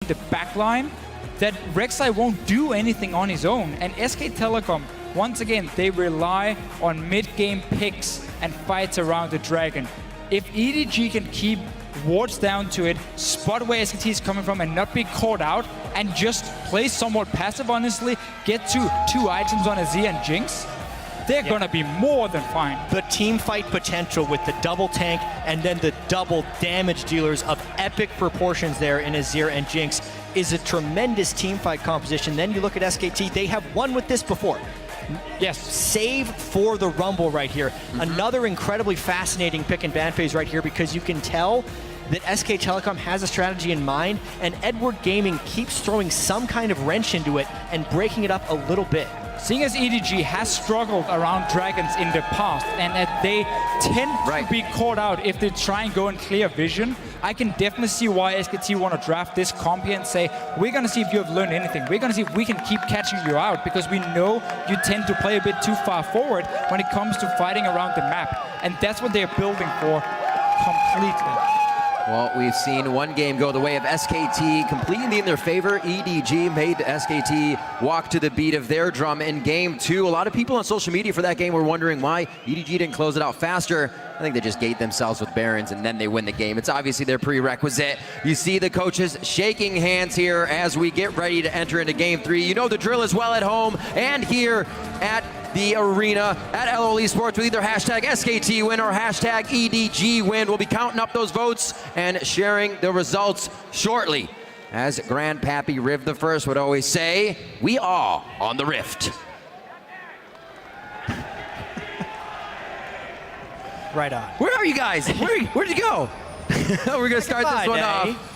the back line that Rek'Sai won't do anything on his own. And SK Telecom, once again, they rely on mid-game picks and fights around the Dragon. If EDG can keep wards down to it, spot where SKT is coming from and not be caught out, and just play somewhat passive, honestly, get to 2 items on Azir and Jinx, they're gonna be more than fine. The team fight potential with the double tank and then the double damage dealers of epic proportions there in Azir and Jinx is a tremendous team fight composition. Then you look at SKT, they have won with this before. Yes. Save for the Rumble right here. Another incredibly fascinating pick and ban phase right here, because you can tell that SK Telecom has a strategy in mind, and Edward Gaming keeps throwing some kind of wrench into it and breaking it up a little bit. Seeing as EDG has struggled around Dragons in the past, and that they tend to be caught out if they try and go in clear vision, I can definitely see why SKT want to draft this comp here and say, we're going to see if you have learned anything. We're going to see if we can keep catching you out, because we know you tend to play a bit too far forward when it comes to fighting around the map. And that's what they're building for completely. Well, we've seen one game go the way of SKT completely in their favor. EDG made SKT walk to the beat of their drum in game 2. A lot of people on social media for that game were wondering why EDG didn't close it out faster. I think they just gate themselves with Barons and then they win the game. It's obviously their prerequisite. You see the coaches shaking hands here as we get ready to enter into game 3. You know the drill as well at home and here at the arena at LOL Esports with either hashtag SKT win or hashtag EDG win. We'll be counting up those votes and sharing the results shortly. As Grandpappy Riv the First would always say, we are on the rift. Right on. Where are you guys? Where'd you go? We're gonna start this one off.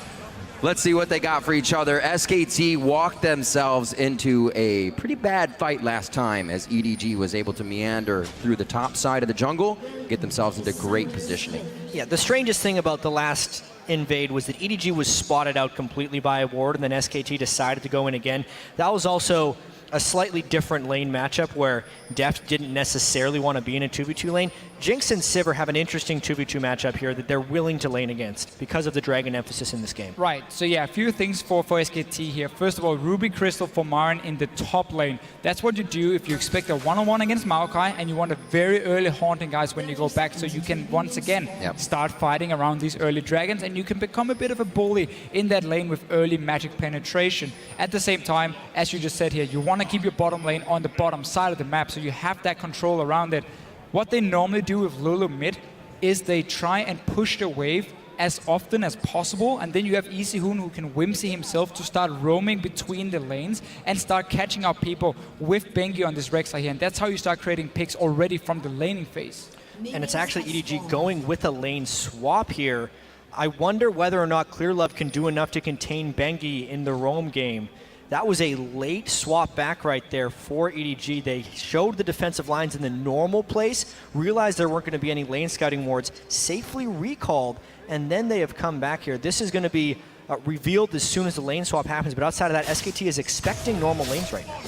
Let's see what they got for each other. SKT walked themselves into a pretty bad fight last time as EDG was able to meander through the top side of the jungle, get themselves into great positioning. Yeah, the strangest thing about the last invade was that EDG was spotted out completely by a ward, and then SKT decided to go in again. That was also a slightly different lane matchup where Deft didn't necessarily want to be in a 2v2 lane. Jinx and Sivir have an interesting 2v2 matchup here that they're willing to lane against because of the Dragon emphasis in this game. Right, so yeah, a few things for SKT here. First of all, Ruby Crystal for Marin in the top lane. That's what you do if you expect a one-on-one against Maokai and you want a very early haunting guys when you go back, so you can once again start fighting around these early dragons and you can become a bit of a bully in that lane with early magic penetration. At the same time, as you just said here, you want to keep your bottom lane on the bottom side of the map so you have that control around it. What they normally do with Lulu mid is they try and push the wave as often as possible, and then you have EasyHoon who can whimsy himself to start roaming between the lanes and start catching up people with Bengi on this Rek'Sai here, and that's how you start creating picks already from the laning phase. And it's actually EDG going with a lane swap here. I wonder whether or not Clearlove can do enough to contain Bengi in the roam game. That was a late swap back right there for EDG. They showed the defensive lines in the normal place, realized there weren't going to be any lane scouting wards, safely recalled, and then they have come back here. This is going to be revealed as soon as the lane swap happens, but outside of that, SKT is expecting normal lanes right now.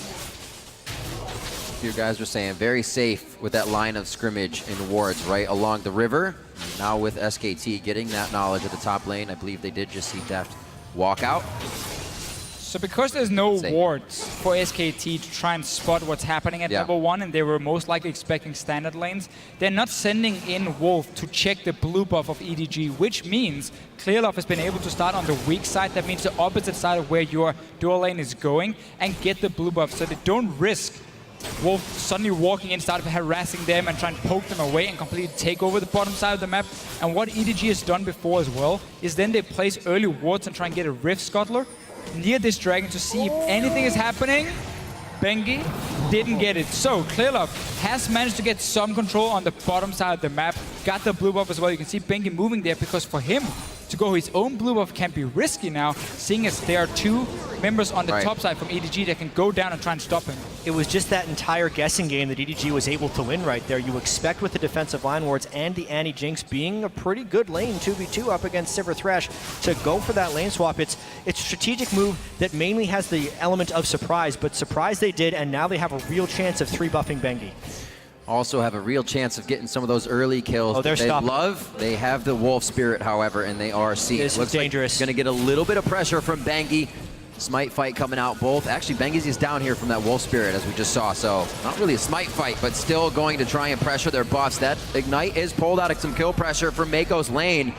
You guys were saying very safe with that line of scrimmage in wards right along the river. Now with SKT getting that knowledge at the top lane, I believe they did just see Deft walk out. So because there's no wards for SKT to try and spot what's happening at level 1, and they were most likely expecting standard lanes, they're not sending in Wolf to check the blue buff of EDG, which means Clearlove has been able to start on the weak side. That means the opposite side of where your dual lane is going, and get the blue buff so they don't risk Wolf suddenly walking in, start harassing them and trying to poke them away and completely take over the bottom side of the map. And what EDG has done before as well is then they place early wards and try and get a Rift Scuttler near this dragon to see if anything is happening. Bengi didn't get it. So Clearlove has managed to get some control on the bottom side of the map. Got the blue buff as well. You can see Bengi moving there because for him to go his own blue buff can be risky now, seeing as there are 2 members on the top side from EDG that can go down and try and stop him. It was just that entire guessing game that EDG was able to win right there. You expect with the defensive line wards and the anti-Jinx being a pretty good lane 2v2 up against Sivir Thresh to go for that lane swap. It's a strategic move that mainly has the element of surprise, but surprise they did, and now they have a real chance of 3-buffing Bengi. also have a real chance of getting some of those early kills. Oh, they're stopping. They have the Wolf Spirit, however, and they are seen. This is dangerous. Going to get a little bit of pressure from Bengi. Smite fight coming out both. Actually, Bengi's is down here from that Wolf Spirit, as we just saw, so not really a Smite fight, but still going to try and pressure their buffs. That Ignite is pulled out of some kill pressure from Mako's lane.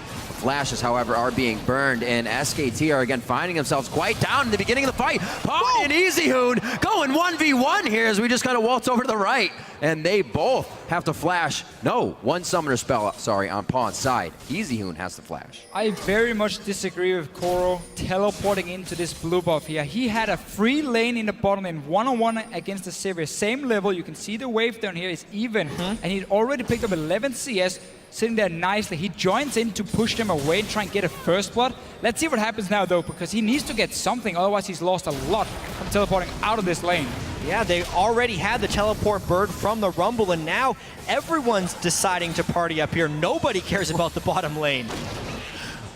Flashes, however, are being burned, and SKT are again finding themselves quite down in the beginning of the fight. Pawn and EasyHoon going 1v1 here as we just kind of waltz over to the right, and they both have to flash. No, one summoner spell, sorry, on Pawn's side. EasyHoon has to flash. I very much disagree with Koro teleporting into this blue buff here. He had a free lane in the bottom lane, one-on-one against the Sivir. Same level, you can see the wave down here is even, and he'd already picked up 11 CS, sitting there nicely. He joins in to push them away and try and get a first blood. Let's see what happens now, though, because he needs to get something, otherwise he's lost a lot from teleporting out of this lane. Yeah, they already had the teleport bird from the Rumble, and now everyone's deciding to party up here. Nobody cares about the bottom lane.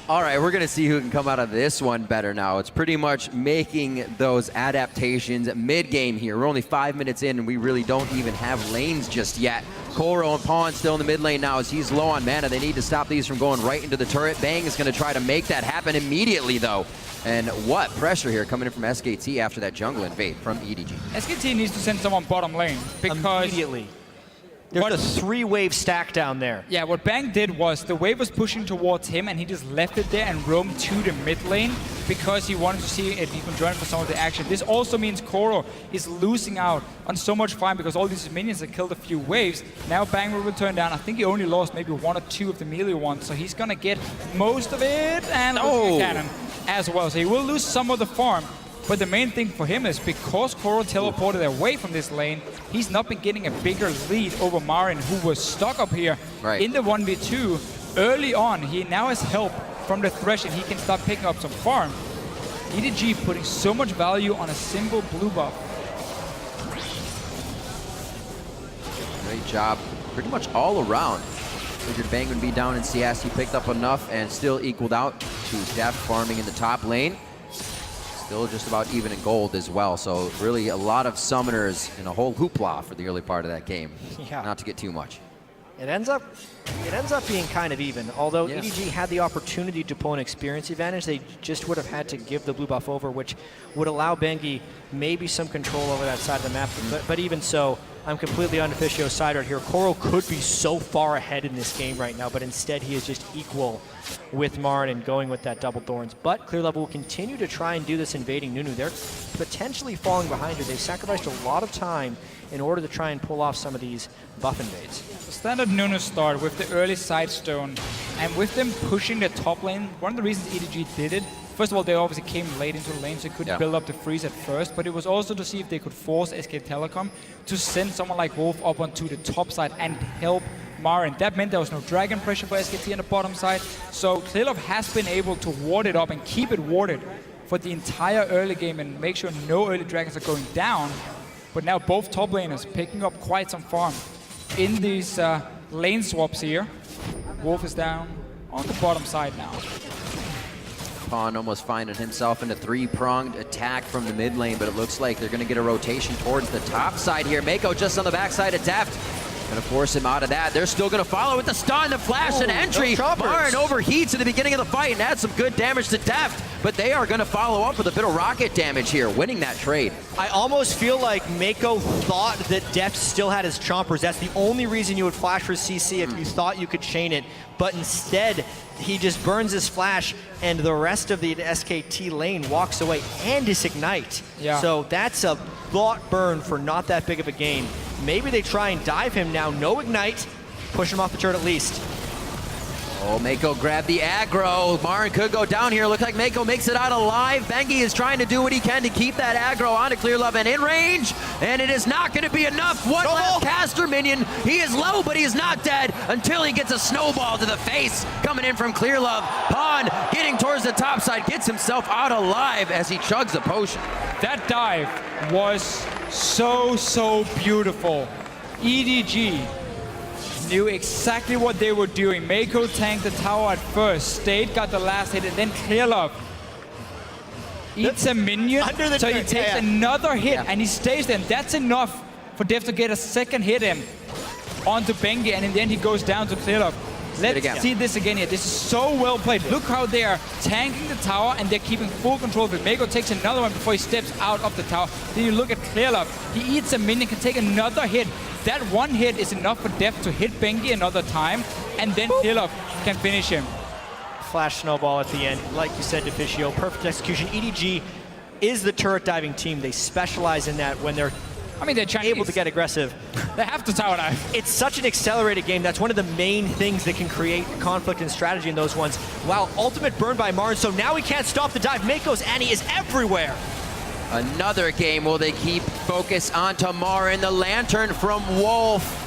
All right, we're going to see who can come out of this one better now. It's pretty much making those adaptations mid-game here. We're only 5 minutes in, and we really don't even have lanes just yet. Koro and Pawn still in the mid lane now as he's low on mana. They need to stop these from going right into the turret. Bang is going to try to make that happen immediately, though. And what pressure here coming in from SKT after that jungle invade from EDG. SKT needs to send someone bottom lane because Immediately. There's a 3-wave stack down there. Yeah, what Bang did was the wave was pushing towards him and he just left it there and roamed to the mid lane because he wanted to see if he can join for some of the action. This also means Koro is losing out on so much farm because all these minions have killed a few waves. Now Bang will return down. I think he only lost maybe 1 or 2 of the melee ones, so he's gonna get most of it and the cannon as well. So he will lose some of the farm. But the main thing for him is because Koro teleported away from this lane, he's not been getting a bigger lead over Marin, who was stuck up here in the 1v2 early on. He now has help from the Thresh and he can start picking up some farm. EDG putting so much value on a single blue buff. Great job pretty much all around. Figured Bang would be down in CS. He picked up enough and still equaled out to Deft farming in the top lane. Still just about even in gold as well, so really a lot of summoners and a whole hoopla for the early part of that game. Yeah. Not to get too much. It ends up being kind of even. Although EDG had the opportunity to pull an experience advantage, they just would have had to give the blue buff over, which would allow Bengi maybe some control over that side of the map. But even so, I'm completely on Officio's side right here. Koro could be so far ahead in this game right now, but instead he is just equal with Marin and going with that double thorns. But Clear Level will continue to try and do this invading Nunu. They're potentially falling behind her. They've sacrificed a lot of time in order to try and pull off some of these buff invades. The standard Nunu start with the early side stone, and with them pushing the top lane, one of the reasons EDG did it, first of all, they obviously came late into the lane, so they couldn't build up the freeze at first, but it was also to see if they could force SK Telecom to send someone like Wolf up onto the top side and help Marin. That meant there was no dragon pressure for SKT on the bottom side, so Clearlove has been able to ward it up and keep it warded for the entire early game and make sure no early dragons are going down. But now both top laners picking up quite some farm in these lane swaps here. Wolf is down on the bottom side now. Pawn almost finding himself in a 3-pronged attack from the mid lane, but it looks like they're going to get a rotation towards the top side here. Mako just on the backside of Deft. Going to force him out of that. They're still going to follow with the stun, the flash, and entry. Marin overheats at the beginning of the fight and adds some good damage to Deft, but they are going to follow up with a bit of rocket damage here, winning that trade. I almost feel like Mako thought that Deft still had his chompers. That's the only reason you would flash for CC if you thought you could chain it, but instead he just burns his flash and the rest of the SKT lane walks away and his ignite. So that's a thought burn for not that big of a gain. Maybe they try and dive him now. No ignite. Push him off the turret at least. Oh, Mako grabbed the aggro. Marin could go down here. Looks like Mako makes it out alive. Bengi is trying to do what he can to keep that aggro onto Clearlove and in range. And it is not going to be enough. One last caster minion. He is low, but he is not dead until he gets a snowball to the face coming in from Clearlove. Pawn getting towards the top side, gets himself out alive as he chugs the potion. That dive was so beautiful. EDG knew exactly what they were doing. Mako tanked the tower at first. State got the last hit, and then Clearlove eats a minion, so he takes another hit, and he stays there. And that's enough for Deft to get a second hit in. onto Bengi, and in the end he goes down to Clearlove. Let's see this again here. This is so well played. Look how they are tanking the tower and they're keeping full control of it. Mako takes another one before he steps out of the tower. Then you look at Clearlove. He eats a minion, can take another hit. That one hit is enough for Deft to hit Bengi another time, and then Clearlove can finish him. Flash snowball at the end. Like you said, Deficio, perfect execution. EDG is the turret diving team. They specialize in that when they're able to get aggressive. They have to tower dive. It's such an accelerated game. That's one of the main things that can create conflict and strategy in those ones. Wow, ultimate burn by Marin, so now he can't stop the dive. Mako's Annie is everywhere. Another game. Will they keep focus onto Marin, the lantern from Wolf?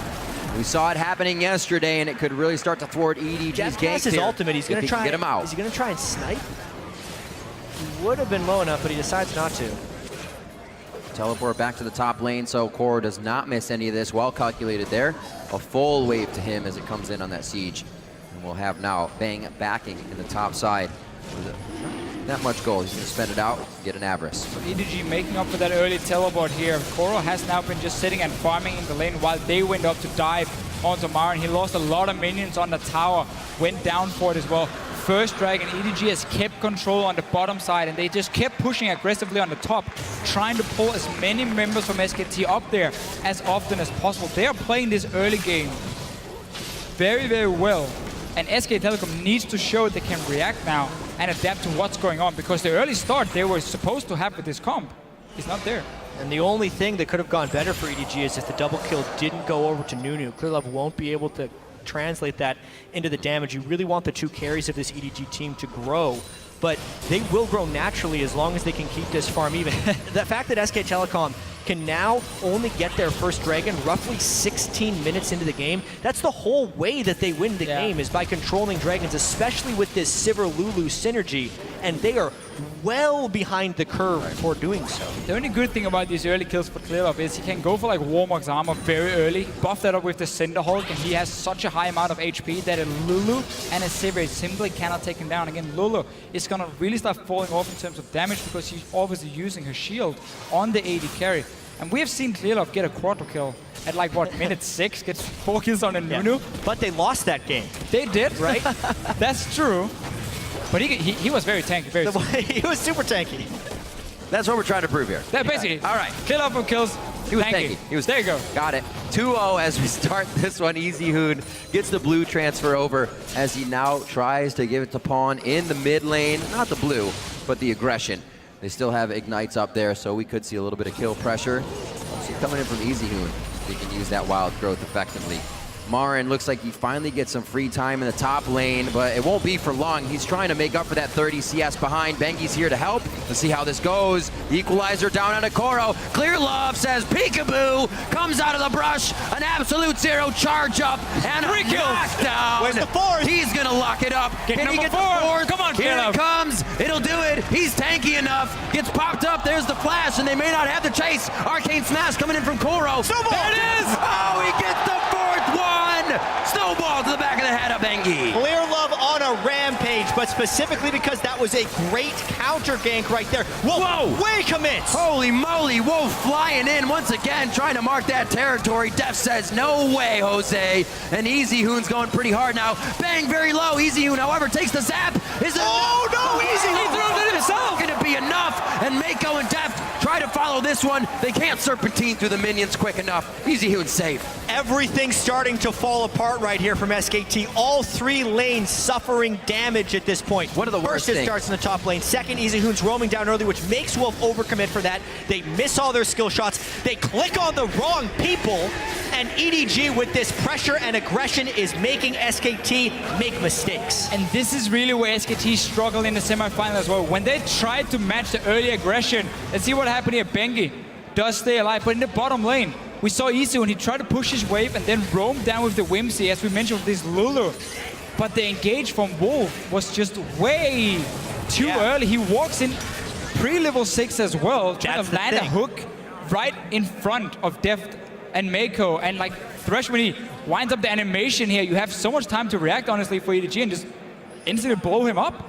We saw it happening yesterday, and it could really start to thwart EDG's game. His ultimate. He's going to try. Get him out. Is he going to try and snipe? He would have been low enough, but he decides not to. Teleport back to the top lane, so Koro does not miss any of this. Well calculated there. A full wave to him as it comes in on that siege. And we'll have now Bang backing in the top side. With not much gold. He's going to spend it out, get an Avarice. So EDG making up for that early teleport here. Koro has now been just sitting and farming in the lane while they went up to dive onto Marin. He lost a lot of minions on the tower, went down for it as well. First Dragon, EDG has kept control on the bottom side, and they just kept pushing aggressively on the top, trying to pull as many members from SKT up there as often as possible. They are playing this early game very, very well, and SK Telecom needs to show they can react now and adapt to what's going on, because the early start they were supposed to have with this comp is not there. And the only thing that could have gone better for EDG is if the double kill didn't go over to Nunu. Clearlove won't be able to translate that into the damage. You really want the two carries of this EDG team to grow, but they will grow naturally as long as they can keep this farm even. The fact that SK Telecom can now only get their first dragon roughly 16 minutes into the game, that's the whole way that they win the game, is by controlling dragons, especially with this Sivir Lulu synergy, and they are well behind the curve for doing so. The only good thing about these early kills for Clearlove is he can go for like Warmock's armor very early, buff that up with the Cinder Hulk, and he has such a high amount of HP that a Lulu and a Sivir simply cannot take him down. Again, Lulu is gonna really start falling off in terms of damage because he's obviously using her shield on the AD carry. And we have seen Clearlove get a quarter kill at like, what, minute 6, gets 4 kills on a Nunu. But they lost that game. They did, right? That's true. But he was very tanky, he was super tanky. That's what we're trying to prove here. That basically, all right. Clearlove for kills. He was tanky. He was, there you go. Got it. 2-0 as we start this one. EasyHoon gets the blue transfer over as he now tries to give it to Pawn in the mid lane. Not the blue, but the aggression. They still have Ignites up there, so we could see a little bit of kill pressure. Also coming in from EasyHoon. They can use that wild growth effectively. Marin looks like he finally gets some free time in the top lane, but it won't be for long. He's trying to make up for that 30 CS behind. Bengi's here to help. Let's see how this goes. Equalizer down on Koro. Clearlove says peekaboo, comes out of the brush. An absolute zero charge up and a knockdown. Where's the fourth? He's gonna lock it up. Can he get the fourth? Come on, Here it comes. It'll do it. He's tanky enough. Gets popped up. There's the flash, and they may not have the chase. Arcane Smash coming in from Koro. Snowball. There it is. Oh, he gets the fourth one. Snowball to the back of the head of Bengi. Clearlove on a rampage, but specifically because that was a great counter gank right there. Whoa! Way commits! Holy moly, Wolf flying in once again, trying to mark that territory. Def says, no way, Jose. And EasyHoon's going pretty hard now. Bang, very low. EasyHoon, however, takes the zap. Is it EasyHoon! He throws it himself. Can it be enough? And Mako and Def try to follow this one. They can't serpentine through the minions quick enough. EasyHoon's safe. Everything's starting to fall apart right here from SKT. All 3 lanes suffering damage at this point. One of the worst things. First, it starts in the top lane. Second, EasyHoon's roaming down early, which makes Wolf overcommit for that. They miss all their skill shots. They click on the wrong people. And EDG, with this pressure and aggression, is making SKT make mistakes. And this is really where SKT struggled in the semifinal as well. When they tried to match the early aggression, let's see what happened here. Bengi does stay alive, but in the bottom lane, we saw EasyHoon when he tried to push his wave and then roam down with the Whimsy, as we mentioned with this Lulu. But the engage from Wolf was just way too early. He walks in pre-level 6 as well, trying to land a hook right in front of Deft and Mako. And like Thresh, when he winds up the animation here, you have so much time to react, honestly, for EDG and just instantly blow him up.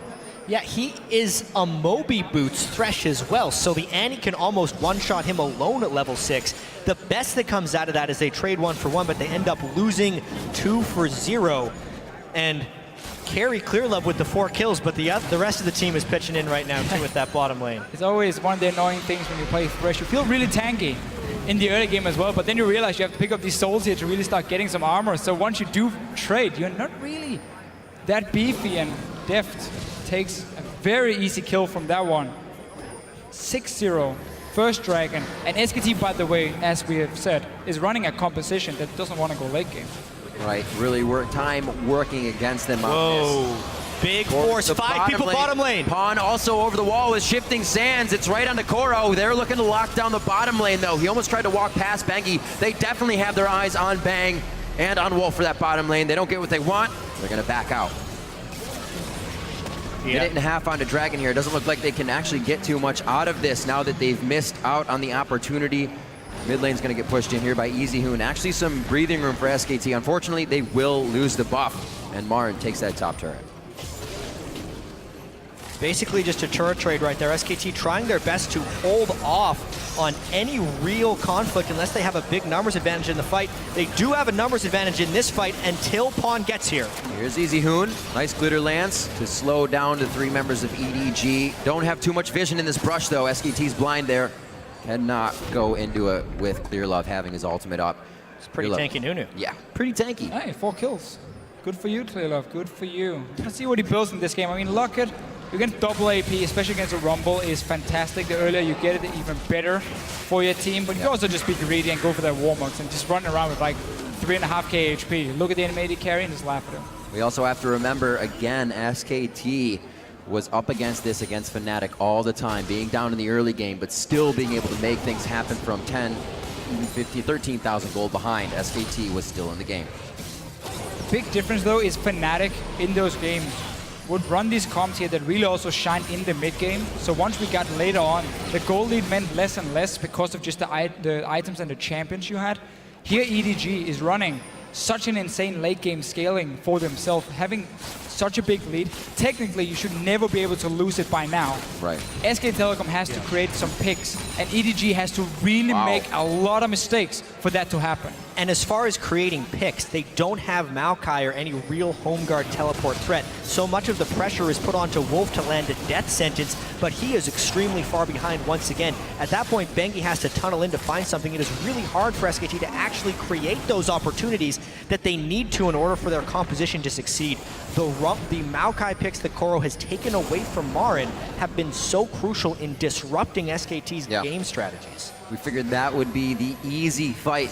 Yeah, he is a Moby Boots Thresh as well, so the Annie can almost one-shot him alone at level 6. The best that comes out of that is they trade 1 for 1, but they end up losing 2 for 0. And carry Clearlove with the 4 kills, but the rest of the team is pitching in right now too with that bottom lane. It's always one of the annoying things when you play Thresh. You feel really tanky in the early game as well, but then you realize you have to pick up these souls here to really start getting some armor. So once you do trade, you're not really that beefy, and Deft takes a very easy kill from that one. 6-0, first dragon. And SKT, by the way, as we have said, is running a composition that doesn't want to go late game. Right, really time working against them. Whoa, big force, 5 people bottom lane. Pawn also over the wall with shifting sands. It's right onto Koro. They're looking to lock down the bottom lane though. He almost tried to walk past Bengi. They definitely have their eyes on Bang and on Wolf for that bottom lane. They don't get what they want. They're gonna back out. Minute and a half onto Dragon here. It doesn't look like they can actually get too much out of this now that they've missed out on the opportunity. Mid lane's going to get pushed in here by EasyHoon. Actually some breathing room for SKT. Unfortunately, they will lose the buff, and Marin takes that top turret. Basically just a turret trade right there. SKT trying their best to hold off on any real conflict unless they have a big numbers advantage in the fight. They do have a numbers advantage in this fight until Pawn gets here. Here's EasyHoon. Nice glitter lance to slow down the 3 members of EDG. Don't have too much vision in this brush though. SKT's blind there. Cannot go into it with Clearlove having his ultimate up. It's pretty tanky Nunu. Yeah, pretty tanky. Hey, 4 kills. Good for you, Clearlove. Good for you. Let's see what he builds in this game. I mean, Locket, against double AP, especially against a Rumble, is fantastic. The earlier you get it, the even better for your team. But you can also just be greedy and go for that Warmox and just run around with like 3.5k HP. Look at the animated carry and just laugh at him. We also have to remember, again, SKT was up against this against Fnatic all the time, being down in the early game, but still being able to make things happen from 10, even 50, 13,000 gold behind. SKT was still in the game. The big difference, though, is Fnatic in those games would run these comps here that really also shine in the mid game. So once we got later on, the gold lead meant less and less because of just the items and the champions you had. Here, EDG is running such an insane late game scaling for themselves, having such a big lead. Technically, you should never be able to lose it by now. Right. SK Telecom has to create some picks, and EDG has to really make a lot of mistakes for that to happen. And as far as creating picks, they don't have Maokai or any real home guard teleport threat. So much of the pressure is put onto Wolf to land a death sentence, but he is extremely far behind once again. At that point, Bengi has to tunnel in to find something. It is really hard for SKT to actually create those opportunities that they need to in order for their composition to succeed. The Maokai picks that Koro has taken away from Marin have been so crucial in disrupting SKT's game strategies. We figured that would be the easy fight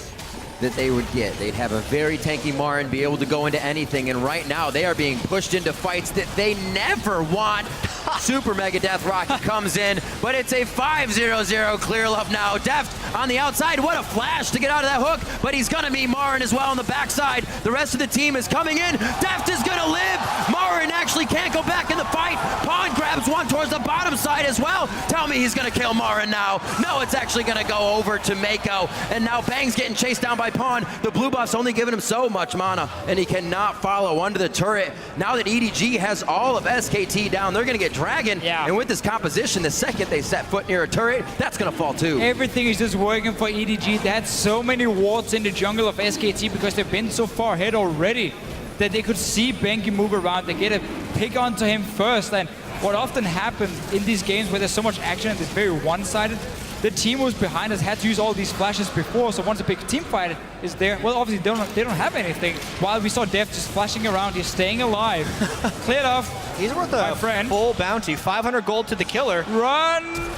that they would get. They'd have a very tanky Marin, be able to go into anything, and right now they are being pushed into fights that they never want. Super Mega Death Rocket comes in, but it's a 5-0-0 Clearlove now. Deft on the outside, what a flash to get out of that hook, but he's gonna meet Marin as well on the backside. The rest of the team is coming in. Deft is gonna live. Marin actually can't go back in the fight. Pawn grabs one towards the bottom side as well. Tell me he's gonna kill Marin now. No, it's actually gonna go over to Mako, and now Bang's getting chased down by Pawn. The blue buff's only giving him so much mana, and he cannot follow under the turret. Now that EDG has all of SKT down, they're gonna get Dragon, and with this composition, the second they set foot near a turret, that's gonna fall too. Everything is just working for EDG. They had so many wards in the jungle of SKT because they've been so far ahead already that they could see Bengi move around. They get a pick onto him first, and what often happens in these games where there's so much action and it's very one-sided, the team who's behind us had to use all these flashes before, so once a big team fight is there, well, obviously they don't have anything. While we saw Deft just flashing around, he's staying alive. Cleared off. He's worth a full bounty. 500 gold to the killer. Run!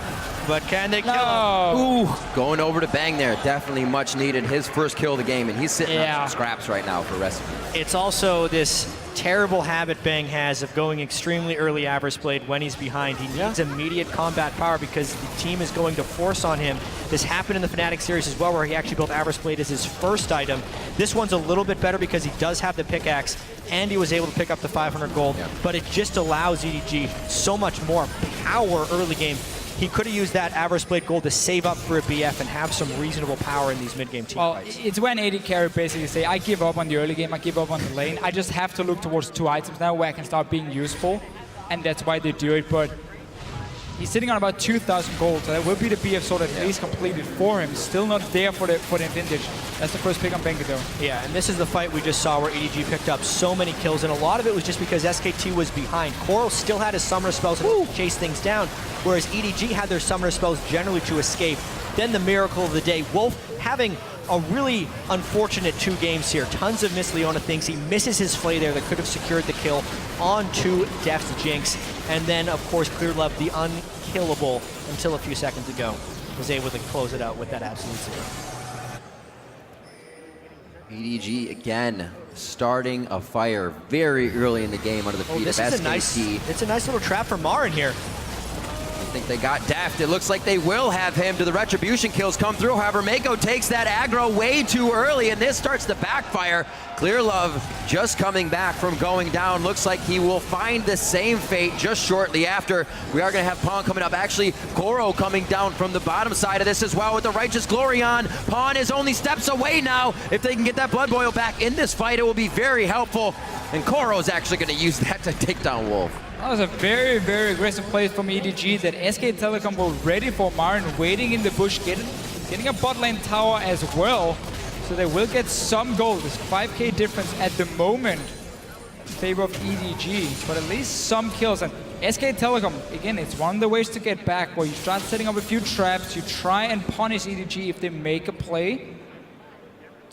But can they kill him? Ooh, going over to Bang there. Definitely much needed. His first kill of the game, and he's sitting on some scraps right now for recipe. It's also this terrible habit Bang has of going extremely early Avarice Blade when he's behind. He needs immediate combat power because the team is going to force on him. This happened in the Fnatic series as well, where he actually built Avarice Blade as his first item. This one's a little bit better because he does have the pickaxe, and he was able to pick up the 500 gold, but it just allows EDG so much more power early game. He could have used that Avarice Blade gold to save up for a BF and have some reasonable power in these mid-game team fights. It's when AD carry basically say, I give up on the early game, I give up on the lane. I just have to look towards 2 items now where I can start being useful. and that's why they do it. But he's sitting on about 2,000 gold, so that will be the BF sword at least completed for him. Still not there for the vintage. That's the first pick on Bengi though. Yeah, and this is the fight we just saw where EDG picked up so many kills, and a lot of it was just because SKT was behind. Coral still had his summoner spells to chase things down, whereas EDG had their summoner spells generally to escape. Then the miracle of the day, Wolf having a really unfortunate 2 games here. Tons of Miss Leona things. He misses his flay there that could have secured the kill onto Def's Jinx. And then, of course, Clearlove, the unkillable until a few seconds ago, was able to close it out with that absolute 0. EDG again starting a fire very early in the game under the feet of SKT. It's a nice little trap for Marin here. I think they got Deft. It looks like they will have him. Do the retribution kills come through? However, Mako takes that aggro way too early, and this starts to backfire. Clearlove just coming back from going down. Looks like he will find the same fate just shortly after. We are going to have Pawn coming up. Actually, Koro coming down from the bottom side of this as well with the Righteous Glory on. Pawn is only steps away now. If they can get that Blood Boil back in this fight, it will be very helpful. And Koro is actually going to use that to take down Wolf. That was a very, very aggressive play from EDG that SK Telecom were ready for Marin, waiting in the bush, getting a bot lane tower as well. So they will get some gold. There's 5k difference at the moment in favor of EDG, but at least some kills. And SK Telecom, again, it's one of the ways to get back, where you start setting up a few traps, you try and punish EDG if they make a play.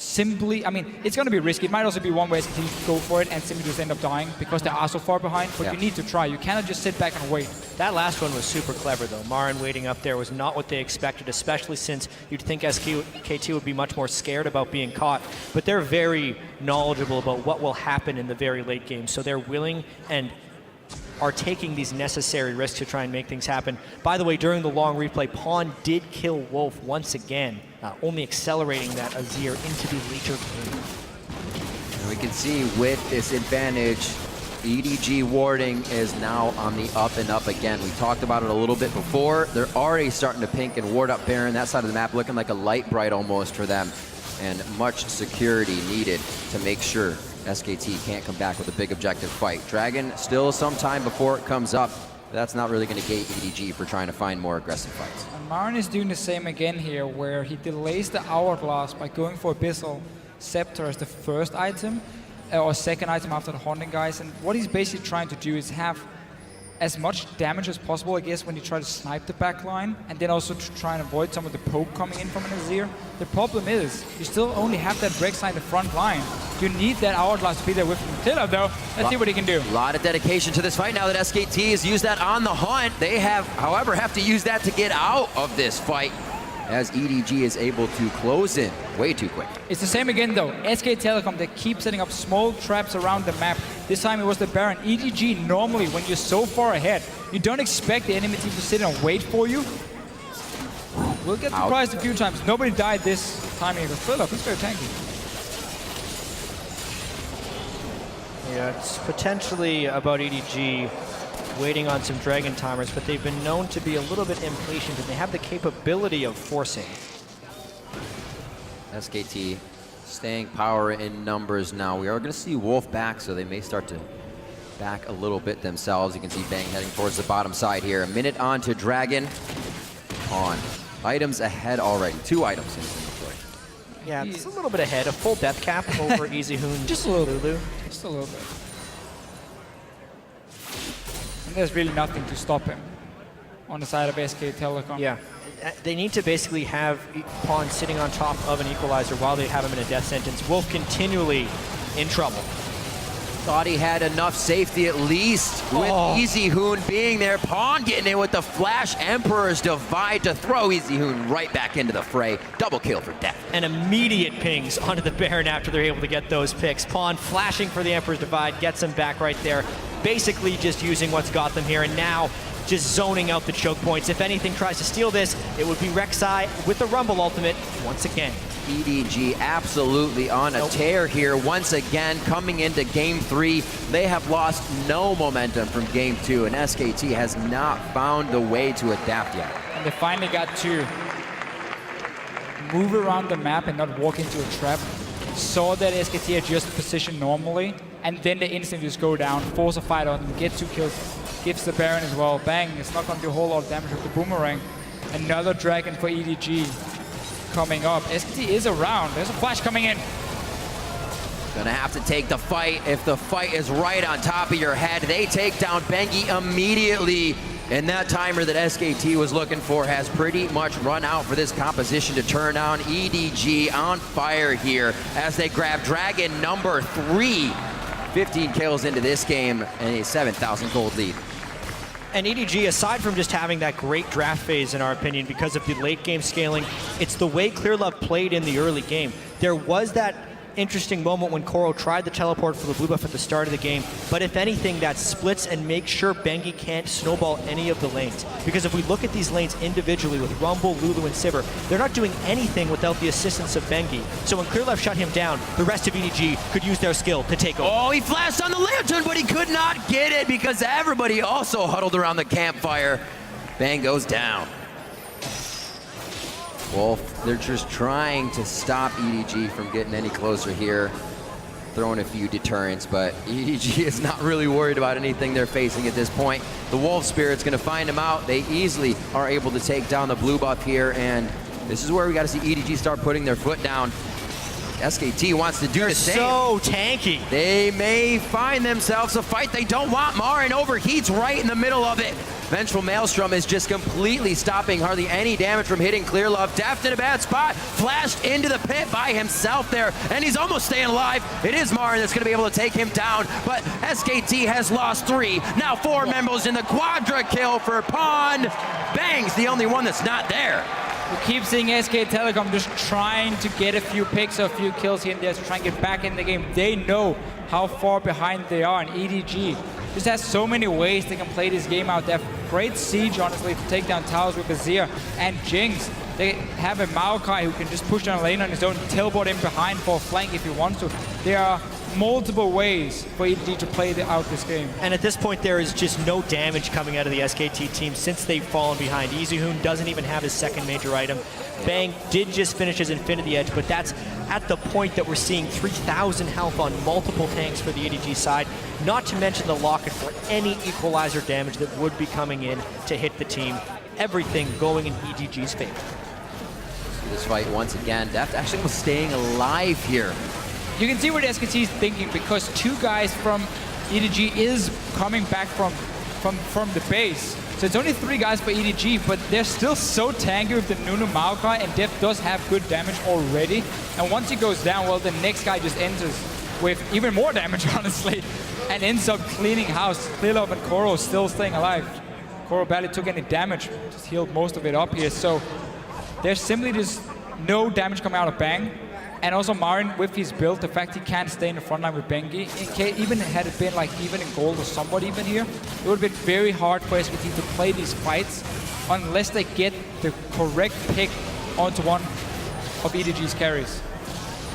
Simply, I mean, it's going to be risky. It might also be one way SKT go for it and simply just end up dying because they are so far behind, but you need to try. You cannot just sit back and wait. That last one was super clever, though. Marin waiting up there was not what they expected, especially since you'd think SKT would be much more scared about being caught, but they're very knowledgeable about what will happen in the very late game, so they're willing and are taking these necessary risks to try and make things happen. By the way, during the long replay, Pawn did kill Wolf once again, only accelerating that Azir into the later game. And we can see with this advantage, EDG warding is now on the up and up again. We talked about it a little bit before. They're already starting to pink and ward up Baron. That side of the map looking like a light bright almost for them. And much security needed to make sure SKT can't come back with a big objective fight. Dragon still some time before it comes up. That's not really going to gate EDG for trying to find more aggressive fights. And Marin is doing the same again here, where he delays the Hourglass by going for Abyssal Scepter as the first item, or second item after the Haunting guys. And what he's basically trying to do is have as much damage as possible, I guess, when you try to snipe the backline, and then also to try and avoid some of the poke coming in from an Azir. The problem is, you still only have that Rek'Sai in the front line. You need that Hourglass to be there with him. Tilla, though, let's see what he can do. A lot of dedication to this fight now that SKT has used that on the hunt. They have, however, have to use that to get out of this fight, as EDG is able to close in way too quick. It's the same again though. SK Telecom, they keep setting up small traps around the map. This time it was the Baron. EDG, normally when you're so far ahead, you don't expect the enemy team to sit and wait for you. We'll get surprised a few times. Nobody died this time either. Philip, he's very tanky. Yeah, it's potentially about EDG waiting on some Dragon timers, but they've been known to be a little bit impatient, and they have the capability of forcing. SKT staying power in numbers now. We are going to see Wolf back, so they may start to back a little bit themselves. You can see Bang heading towards the bottom side here. A minute on to Dragon. On. Items ahead already. 2 items in inventory. Yeah, it's a little bit ahead. A full death cap over Easy Hoon. Just a little bit. Just a little bit. And there's really nothing to stop him on the side of SK Telecom. Yeah. They need to basically have Pawn sitting on top of an equalizer while they have him in a death sentence. Wolf continually in trouble. Thought he had enough safety at least with Easy Hoon being there. Pawn getting in with the Flash Emperor's Divide to throw Easy Hoon right back into the fray. Double kill for Death. And immediate pings onto the Baron after they're able to get those picks. Pawn flashing for the Emperor's Divide, gets him back right there. Basically just using what's got them here, and now just zoning out the choke points. If anything tries to steal this, it would be Rek'Sai with the Rumble ultimate once again. EDG absolutely on a tear here once again coming into game 3. They have lost no momentum from game 2, and SKT has not found the way to adapt yet. And they finally got to move around the map and not walk into a trap. Saw that SKT adjusted position normally, and then they instantly just go down, force a fight on them, get 2 kills. gives the Baron as well. Bang, it's not going to do a whole lot of damage with the Boomerang. Another Dragon for EDG coming up. SKT is around. There's a flash coming in. Gonna have to take the fight. If the fight is right on top of your head, they take down Bengi immediately. And that timer that SKT was looking for has pretty much run out for this composition to turn on. EDG on fire here as they grab Dragon number 3. 15 kills into this game and a 7,000 gold lead. And EDG, aside from just having that great draft phase, in our opinion, because of the late game scaling, it's the way ClearLove played in the early game. There was that interesting moment when Koro tried the teleport for the blue buff at the start of the game, but if anything, that splits and makes sure Bengi can't snowball any of the lanes. Because if we look at these lanes individually with Rumble, Lulu, and Sivir, they're not doing anything without the assistance of Bengi. So when ClearLove shut him down, the rest of EDG could use their skill to take over. Oh, he flashed on the lantern, but he could not get it because everybody also huddled around the campfire. Bang goes down. Wolf, they're just trying to stop EDG from getting any closer here. Throwing a few deterrents, but EDG is not really worried about anything they're facing at this point. The Wolf Spirit's gonna find him out. They easily are able to take down the blue buff here, and this is where we gotta see EDG start putting their foot down. SKT wants to do the same. So tanky. They may find themselves a fight they don't want. Marin overheats right in the middle of it. Vengeful Maelstrom is just completely stopping hardly any damage from hitting ClearLove. Deft in a bad spot, flashed into the pit by himself there, and he's almost staying alive. It is Marin that's going to be able to take him down, but SKT has lost 3. Now 4 members in the quadra kill for Pawn. Bang's the only one that's not there. We keep seeing SK Telecom just trying to get a few picks or a few kills here and there to try and get back in the game. They know how far behind they are, and EDG just has so many ways they can play this game out. They have great siege, honestly, to take down towers with Azir and Jinx. They have a Maokai who can just push down a lane on his own, teleport in behind for a flank if he wants to. There are multiple ways for EDG to play out this game. And at this point, there is just no damage coming out of the SKT team since they've fallen behind. EZHoon doesn't even have his second major item. Bang did just finish his Infinity Edge, but that's at the point that we're seeing 3,000 health on multiple tanks for the EDG side, not to mention the locket for any equalizer damage that would be coming in to hit the team. Everything going in EDG's favor. This fight once again. Deft actually was staying alive here. You can see what SKT is thinking, because 2 guys from EDG is coming back from the base. So it's only 3 guys for EDG, but they're still so tanky with the Nunu Maokai, and Deft does have good damage already. And once he goes down, well, the next guy just enters with even more damage, honestly, and ends up cleaning house. ClearLove and Koro still staying alive. Koro barely took any damage, just healed most of it up here. So there's simply just no damage coming out of Bang. And also Marin, with his build, the fact he can't stay in the front line with Bengi, even had it been like even in gold or somewhat even here, it would have been very hard for SKT to play these fights unless they get the correct pick onto one of EDG's carries.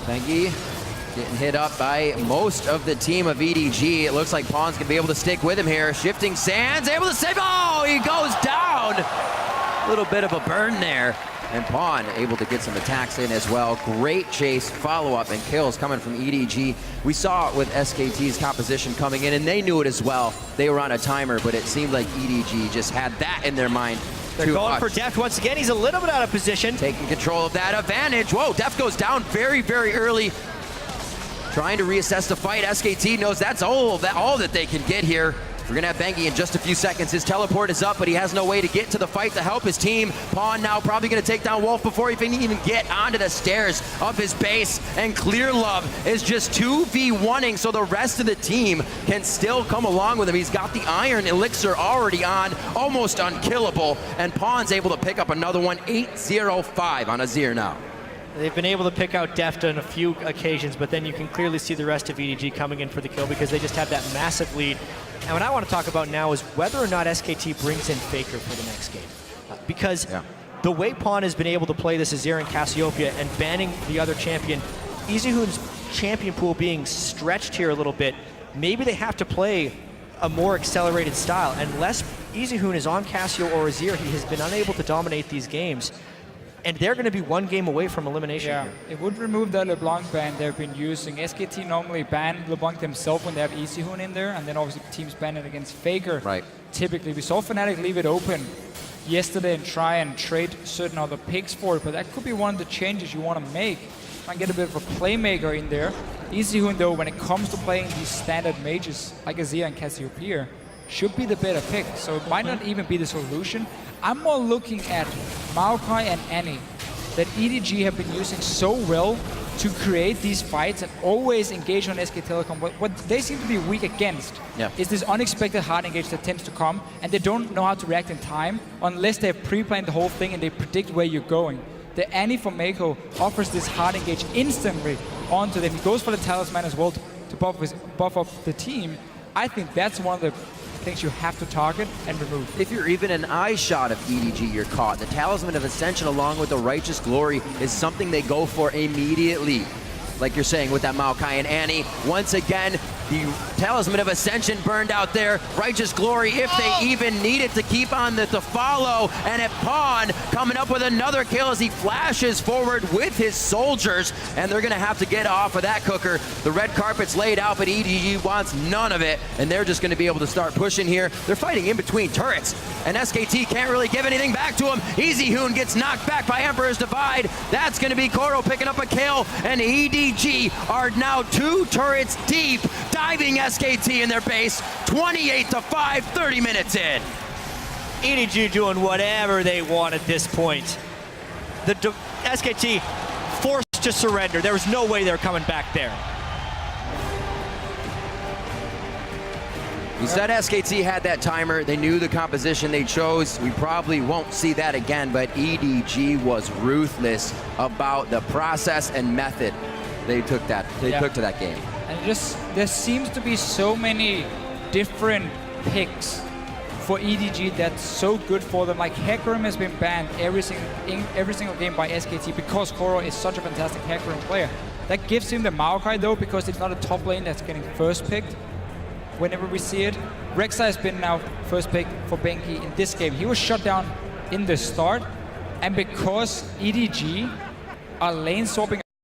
Bengi getting hit up by most of the team of EDG. It looks like Pawn's gonna be able to stick with him here. Shifting Sands, able to save, oh, he goes down! A little bit of a burn there. And Pawn able to get some attacks in as well. Great chase, follow-up, and kills coming from EDG. We saw it with SKT's composition coming in, and they knew it as well. They were on a timer, but it seemed like EDG just had that in their mind. They're going for Deft once again. He's a little bit out of position. Taking control of that advantage. Whoa, Deft goes down very, very early. Trying to reassess the fight. SKT knows that's all that they can get here. We're gonna have Bengi in just a few seconds. His teleport is up, but he has no way to get to the fight to help his team. Pawn now probably gonna take down Wolf before he can even get onto the stairs of his base. And ClearLove is just 2v1ing, so the rest of the team can still come along with him. He's got the Iron Elixir already on, almost unkillable. And Pawn's able to pick up another one, 8-0-5 on Azir now. They've been able to pick out Deft on a few occasions, but then you can clearly see the rest of EDG coming in for the kill because they just have that massive lead. And what I want to talk about now is whether or not SKT brings in Faker for the next game. Because the way Pawn has been able to play this Azir and Cassiopeia and banning the other champion, EZHoon's champion pool being stretched here a little bit, maybe they have to play a more accelerated style. Unless EZHoon is on Cassio or Azir, he has been unable to dominate these games. And they're going to be 1 game away from elimination here. It would remove the LeBlanc ban they've been using. SKT normally ban LeBlanc themselves when they have EZHoon in there, and then obviously teams ban it against Faker. Right. typically. We saw Fnatic leave it open yesterday and try and trade certain other picks for it, but that could be one of the changes you want to make. Try and get a bit of a playmaker in there. EZHoon, though, when it comes to playing these standard mages like Azir and Cassiopeia, should be the better pick, so it might not even be the solution. I'm more looking at Maokai and Annie, that EDG have been using so well to create these fights and always engage on SK Telecom. What they seem to be weak against is this unexpected hard engage that tends to come, and they don't know how to react in time unless they have pre-planned the whole thing and they predict where you're going. The Annie from Mako offers this hard engage instantly onto them. He goes for the talisman as well to buff up the team. I think that's one of the things you have to target and remove. If you're even an eye shot of EDG, you're caught. The Talisman of Ascension along with the Righteous Glory is something they go for immediately. Like you're saying with that Maokai and Annie. Once again, the Talisman of Ascension burned out there. Righteous Glory, if they even need it to keep on the follow. And at Pawn coming up with another kill as he flashes forward with his soldiers. And they're going to have to get off of that cooker. The red carpet's laid out, but EDG wants none of it. And they're just going to be able to start pushing here. They're fighting in between turrets. And SKT can't really give anything back to him. EZHoon gets knocked back by Emperor's Divide. That's going to be Koro picking up a kill. And EDG are now 2 turrets deep, diving SKT in their base, 28-5, 30 minutes in. EDG doing whatever they want at this point. The SKT forced to surrender. There was no way they were coming back there. We said SKT had that timer. They knew the composition they chose. We probably won't see that again, but EDG was ruthless about the process and method they took to that game. And just there seems to be so many different picks for EDG that's so good for them. Like Hecarim has been banned every single game by SKT because Koro is such a fantastic Hecarim player. That gives him the Maokai though, because it's not a top lane that's getting first picked whenever we see it. Rek'Sai has been now first pick for Benki in this game. He was shut down in the start, and because EDG are lane swapping